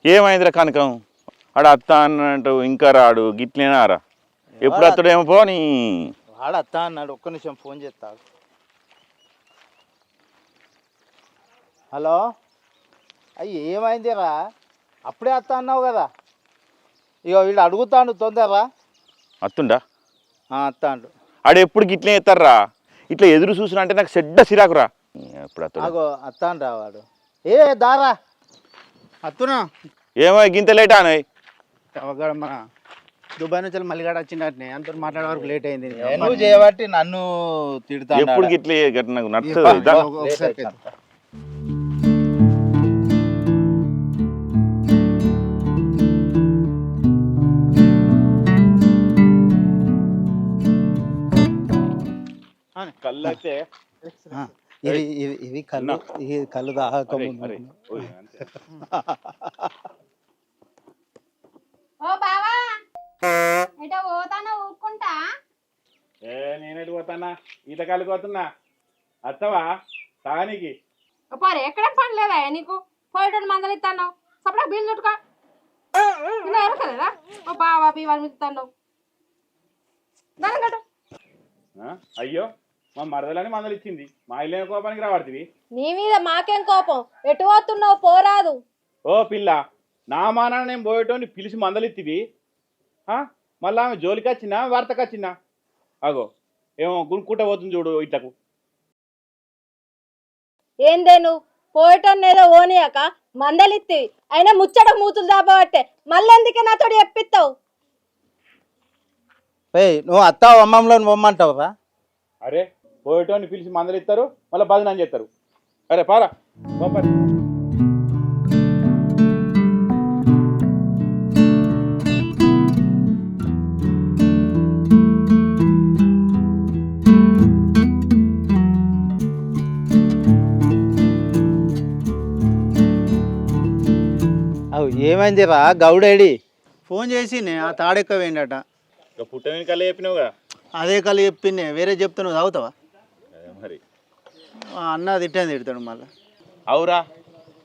ఏమైందిరా కనకం ఆడ అత్త అన్నట్టు ఇంకా రాడు గిట్లేనారా ఎప్పుడు అత్తడేమో పోనీ వాడు అత్త అన్నాడు. ఒక్క నిమిషం ఫోన్ చేస్తా. హలో అయ్యి ఏమైందిరా? అప్పుడే అత్త అన్నావు కదా. ఇక వీళ్ళు అడుగుతాడు తొందరరా. అత్తుండా అత్త అండు. ఆడ ఎప్పుడు గిట్లే ఎత్తారా ఇట్లా ఎదురు చూసినా అంటే నాకు చెడ్డ సిరాకురా. ఎప్పుడు అత్తుడు అగో అత్త అంటా వాడు. ఏ దారా అత్తునా ఏమో గింత లేట్ అనయ్ మన దుబాయ్ నుంచి మల్లిగాడ వచ్చినట్టు అంత మాట్లాడే వరకు లేట్ అయింది. నువ్వు చేయబట్టి నన్ను తిడతా. ఎప్పుడు గిట్లే నాకు నచ్చదు. ఒకసారి కళ్ళు అయితే ఇవి కళ్ళు ఇవి కళ్ళు దాహక ముందు. ఓ బావా ఎటో పోతానో ఊరుకుంటా. నేనేటి పోతానా ఈత కలిపోతున్నా అత్తవా తానికి పోరే ఎక్కడ పని లేదా నీకు? పోయేటోడు మందలు ఇస్తాను సపడా బిల్లు చుట్టుకో. ఇలా ఎరకలేదా? ఓ బావా బీవాని ఇస్తాను దాని. అయ్యో మా మరదలని మందలు ఇచ్చింది మా ఇల్లు కోపానికి రాబడుతుంది. నీ మీద మాకేం కోపం? ఎటు పోతున్నావు పోరాదు. ఓ పిల్ల నా మానాన్ని నేను పోయేటోని పిలిచి మందలిత్తివి మళ్ళీ ఆమె జోలికి వచ్చినా వార్తకు వచ్చినా అగో ఏమో గురుకుంట పోతుంది చూడు ఇట్లకు. ఏందే నువ్వు పోయేటోని ఏదో ఓనియాక మందలిత్తివి అయినా ముచ్చట మూతులు దాబట్టే మళ్ళీ ఎందుకే నాతోడు చెప్పిస్తావు? నువ్వు అత్త అమ్మంలో పొమ్మంటావురా? అరే పోయేటోని పిలిచి మందలిస్తారు మళ్ళీ భజన చేస్తారు. అరే పారా పంపండి. ఏమైందిరా గౌడేడి? ఫోన్ చేసి ఆ తాడెక్క వేయండట. పుట్టమని కళ్ళ చెప్పినావుగా. అదే కళ్ళు చెప్పింది వేరే చెప్తే నువ్వు తాగుతావా? మరి అన్న తిట్టాను తిడతాడు మళ్ళీ. అవురా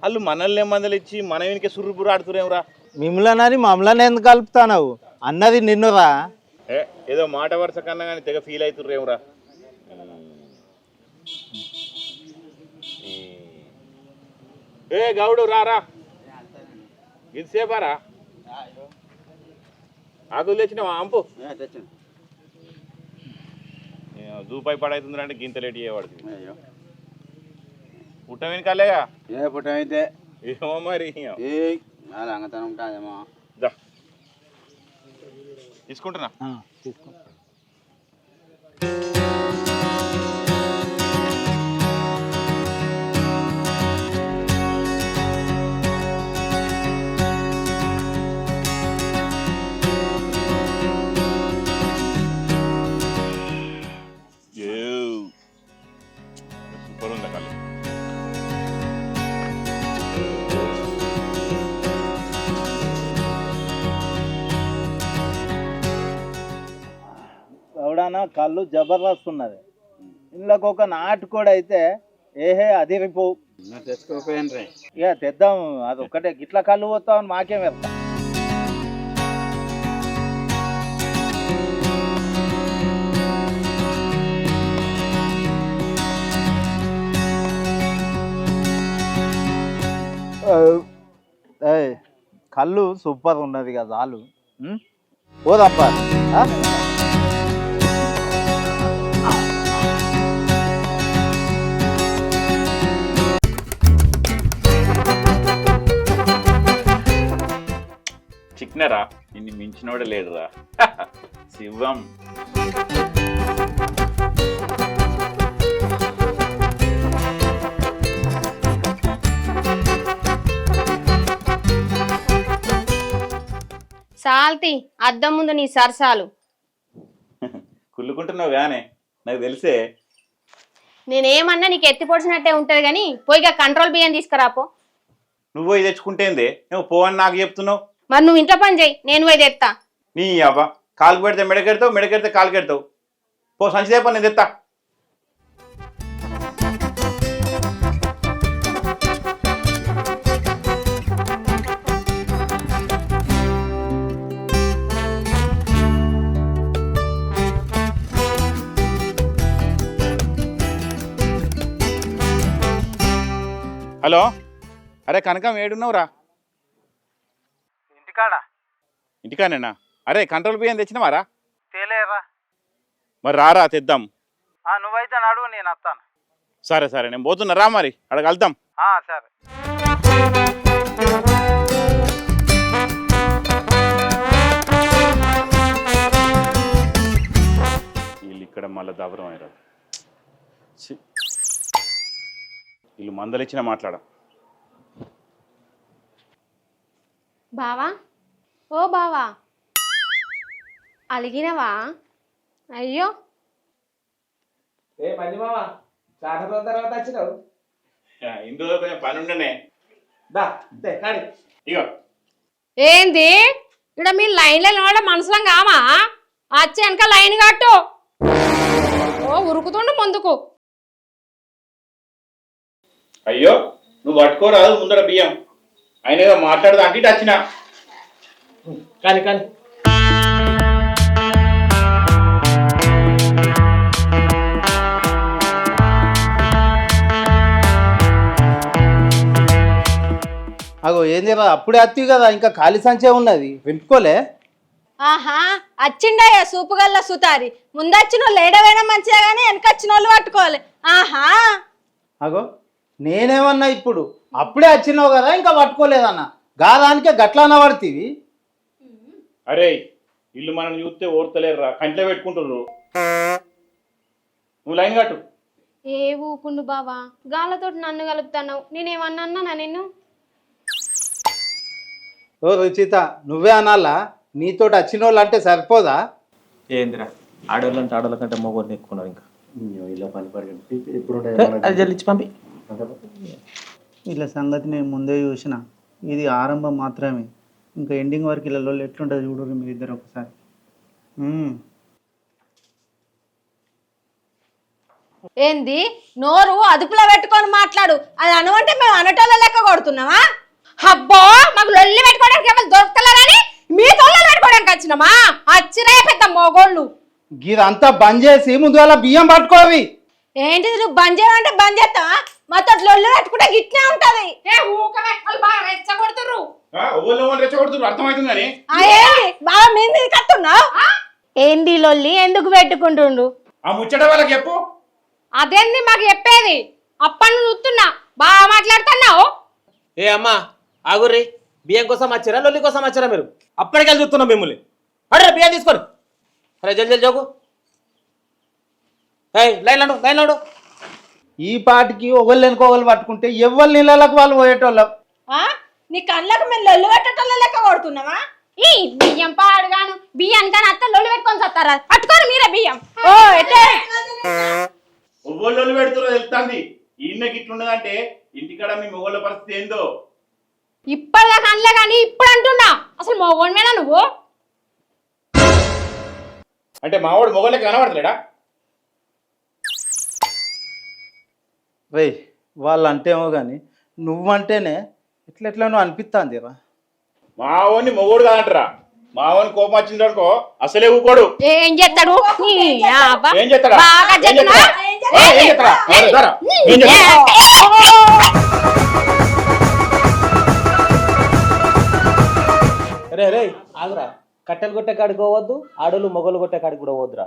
వాళ్ళు మనల్ని మందలు ఇచ్చి మన వెనుక సుర్రుబురు ఆడుతురేమరా. మిమ్మల్ని మమ్మల్ని ఎందుకు కలుపుతావు? అన్నది నిన్నురా. ఏదో మాట వరుస కన్నా కానీ తెగ ఫీల్ అవుతుర్రేమరా. ఏ గౌడు రారా ఇంతసేపారా ఆకులు తెచ్చినావా? అంపు జూపాయి పడవుతుందిరా అంటే గింత లేట్ చేయబడుతుంది. పుట్టమని కలేగా ఏ పుట్టమైతే ఏమో మరి అంగతనం ఉంటాదేమో. తీసుకుంటున్నా తీసుకో. సూపర్ ఉందా కళ్ళు. గౌడాన కళ్ళు జబర్దస్త్ ఉన్నది. ఇందులోకి ఒక నాటుకోడి అయితే ఏహే అదిరిపోవు. తెచ్చుకోపోయినరే ఇక తెద్దాం. అది ఒక్కటే గిట్ల కళ్ళు పోతామని మాకేం వెళ్తాం. కళ్ళు సూపర్ ఉన్నది కదా చాలు. పోదప్ప. చిక్నరా నిన్ను మించినోడే లేడురా శివం. సాల్తి అద్దం ముందు నీ సరసాలు. కుళ్ళుకుంటున్నావు గానే నాకు తెలిసే. నేనేమన్నా నీకు ఎత్తి పొడిచినట్టే ఉంటది కానీ పోయిగా కంట్రోల్ బియ్యం తీసుకురాపో. నువ్వు పోయి తెచ్చుకుంటేందే నువ్వు పోవని నాకు చెప్తున్నావు. మరి నువ్వు ఇంట్లో పని చేయి నేను పోయి తెత్తా. నీ అవ్వ కాలు పెడితే మెడకెడతావు మెడకెడితే కాలు కెడతావు. పో సంచిదే పని నేను తెత్తా. హలో, అరే కనకం ఏడున్నావురా? ఇంటికాడ ఇంటికానేనా? అరే కంట్రోల్ బియ్యం తెచ్చినవారా? తేలేరా. మరి రారా తెద్దాం. నువ్వైతే నడువు, నేను వస్తాను. సరే సరే, నేను పోతున్నా రా, మరి అక్కడ కలుద్దాం. సరే. వీళ్ళు ఇక్కడ మళ్ళీ దాబరం అయ్యారు. వీళ్ళు మందలిచ్చిన మాట్లాడ. బావా, ఓ బావా, అలిగినవా? అయ్యో, ఏ పంది మామ చాలా రోజుల తర్వాత వచ్చినావు. ఇందులో కొంచెం పని ఉండనే. దా కాడి ఇగో ఏంది ఇక్కడ మీ లైన్లో నిలబడే మనుషులం కామా? వచ్చి వెనక లైన్ కట్టు. ఓ ఉరుకుతుండు ముందుకు. అయ్యో, నువ్వు పట్టుకోరాదు ముందర బియ్యం. ఆయన మాట్లాడదా అంటే వచ్చిన. కానీ కానీ అగో ఏంది రా, అప్పుడే అత్తి కదా, ఇంకా ఖాళీ సంచే ఉన్నది, వింపుకోలే. ఆహా వచ్చిండయ్యా సూపు గల్ల సుతారి. ముందొచ్చిన వాళ్ళు ఏడవైనా మంచిగా కానీ వెనకొచ్చిన వాళ్ళు పట్టుకోవాలి. ఆహా అగో నేనేమన్నా ఇప్పుడు అప్పుడే వచ్చినావు కదా ఇంకా పట్టుకోలేదన్న, గాదానికే గట్లన్నా పడుతుంది. అరే ఇల్లు మనం చూస్తే ఓర్తలేరురా, కంట్లో పెట్టుకుంటుర్రు. నువ్వు లైన్ కట్టు. ఏ ఊకుండు బావా, గాళ్ళతోటి నన్ను కలుపుతాను. నేనేమన్నా నిన్ను? ఓ రుచిత, నువ్వే అనాలా? నీతోటి వచ్చిన వాళ్ళు అంటే సరిపోదా? ఏందిరా ఆడవాళ్ళంటే ఆడవాళ్ళ కంటే మగవాడిని ఎక్కున్నారు. ఇంకా ఇలా పని పడి ఇప్పుడు అది జల్లించి పంపి. వీళ్ళ సంగతి నేను ముందే చూసిన. ఇది ఆరంభం మాత్రమే, ఇంకా ఎండింగ్ వరకు వీళ్ళలో ఎట్లుంటుంది చూడరు మీరు ఇద్దరు ఒకసారి. ఏంది నోరు అదుపులో పెట్టుకొని మాట్లాడు. అది అనువంటే మేము అనటోళ్ళ లెక్క కొడుతున్నావా? అబ్బో, మాకు లొల్లి పెట్టుకోవడానికి ఎవరు దొరకలేరని మీ తోళ్ళు పెట్టుకోవడానికి వచ్చినామా? వచ్చిరే పెద్ద మొగోళ్ళు. ఇదంతా బంద్ చేసి ముందుగా బియ్యం పట్టుకోవి. ఏంటిది నువ్వు బంద్ చేయమంటే బంద్ చేస్తావా? మాతో లొల్లు పెట్టుకుంటే గిట్లే ఉంటది. ఏ ఊకవే, వాళ్ళు బాగా రెచ్చగొడుతుర్రు. రెచ్చగొడుతున్నారు అర్థమవుతుంది కానీ ఏంది బాగా మీద కట్టున్నావు? ఏంది లొల్లి ఎందుకు పెట్టుకుంటుండు? ఆ ముచ్చట వాళ్ళకి చెప్పు. అదేంది మాకు చెప్పేది? అప్పని చూస్తున్నా బాగా మాట్లాడుతున్నావు. ఏ అమ్మా ఆగుర్రి, బియ్యం కోసం వచ్చారా లొల్లి కోసం వచ్చారా మీరు? అప్పటికెళ్ళి చూస్తున్నాం మిమ్మల్ని. అరే బియ్యం తీసుకొని అరే జల్ది జల్ది జోకు. లైన్ లాడు. ఈ పాటికి ఒకళ్ళు వెనుకోగలు పట్టుకుంటే ఎవరి నీళ్ళకు వాళ్ళు పోయేటోళ్ళం. నీ కళ్ళకు మేము లొల్లు పెట్టేటోళ్ళ లెక్క కొడుతున్నావా? ఈ బియ్యం పాడుగాను, బియ్యానికి కానీ అత్త లొల్లి పెట్టుకొని వస్తారా? పట్టుకోరు మీరే బియ్యం. ఓ ఎట్టే మొగోళ్ళు పెడుతురో తెలుస్తుంది. ఈయనకి ఇట్లున్నదంటే ఇంటికాడ మీ మొగోళ్ళ పరిస్థితి ఏందో. ఇప్పటిదాకా అనలే కానీ ఇప్పుడు అంటున్నా. అసలు మొగోడివేనా నువ్వు? అంటే మావాడు మొగోళ్ళకి కనబడతలేడా? రే వాళ్ళు అంటేమో కానీ నువ్వంటేనే ఎట్లెట్లనో అనిపిస్తుంది రా. మావోని మొగోడు కాదంటరా. మావోని కోపం వచ్చింది అనుకో అసలే ఊకోడు. ఏం చేస్తాడు? ఏం చేస్తాడా? బాగా ఏం చేస్తాడా? ఏం చేస్తాడా? ఏం చేస్తాడా? రే రే ఆగురా, కట్టెలు కొట్టే కాడికి పోవద్దు, ఆడోళ్ళు మొగలు కొట్టే కాడికి కూడా పోవద్దురా.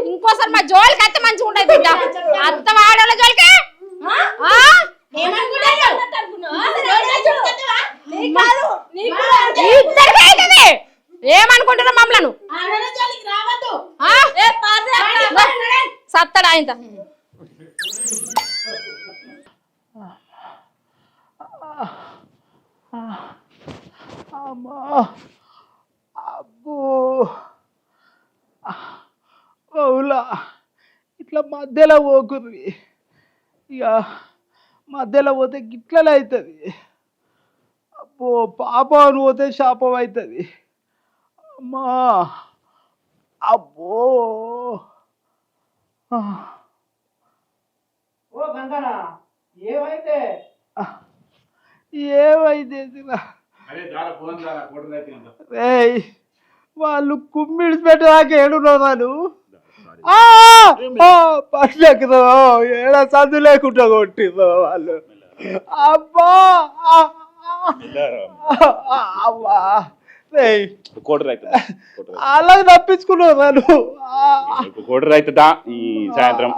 ఇంకోసారి మా జోలికి అత్త మంచిగా ఉండదు బిడ్డ. అత్త వాడోళ్ళ జోలికి ఏమనుకుంటున్నా మమ్మలను? సత్తడా ఇంత అబ్బో అవులా, ఇట్లా మధ్యలో పోకుర్రి. ఇక మధ్యలో పోతే గిట్లనే అవుతుంది. అబ్బో పాపం అని పోతే శాపం అవుతుంది. అమ్మా అబ్బో. ఓ గంగనా ఏమైతే? ఏమైంది రేయ్ వాళ్ళు కుమ్మిడిచి పెట్టడానికి ఏడున్నారు పట్లెక్కదో ఏడ సందు లేకుండా కొట్టిందో వాళ్ళు అబ్బా అబ్బా రేయ్ కోటర్ అవుతుందా అలాగే తప్పించుకున్నావు వాళ్ళు కోటర్ అవుతుందా ఈ సాయంత్రం